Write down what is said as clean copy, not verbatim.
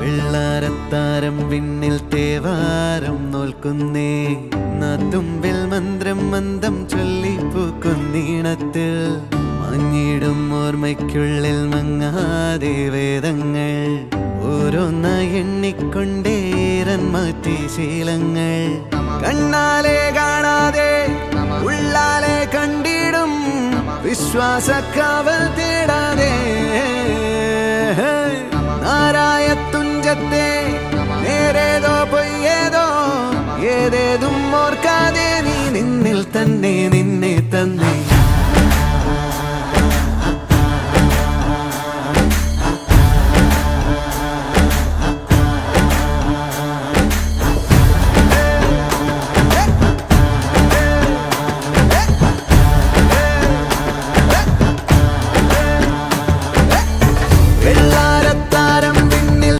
വെള്ളാരത്താരം വിണ്ണിൽ തേവാരം നോൽക്കുന്നേ തുമ്പിൽ മന്ത്രം മന്ദം ചൊല്ലിപ്പൂക്കുന്നീണത്തിൽ മഞ്ഞിടും ഓർമ്മയ്ക്കുള്ളിൽ മങ്ങാതെ വേദങ്ങൾ ഓരോന്നായി എണ്ണിക്കൊണ്ടേരൻ മാറ്റി ശീലങ്ങൾ കണ്ണാലെ കാണാതെ ഉള്ളാലെ കണ്ടിടും വിശ്വാസക്കാവൽ തേടാതെ നാരായ തുഞ്ചത്തെ നേരേതോ പൊയ്യേതോ ഏതേതും ഓർക്കാതെ നീ നിന്നിൽ തന്നെ നിന്നെ തന്നെ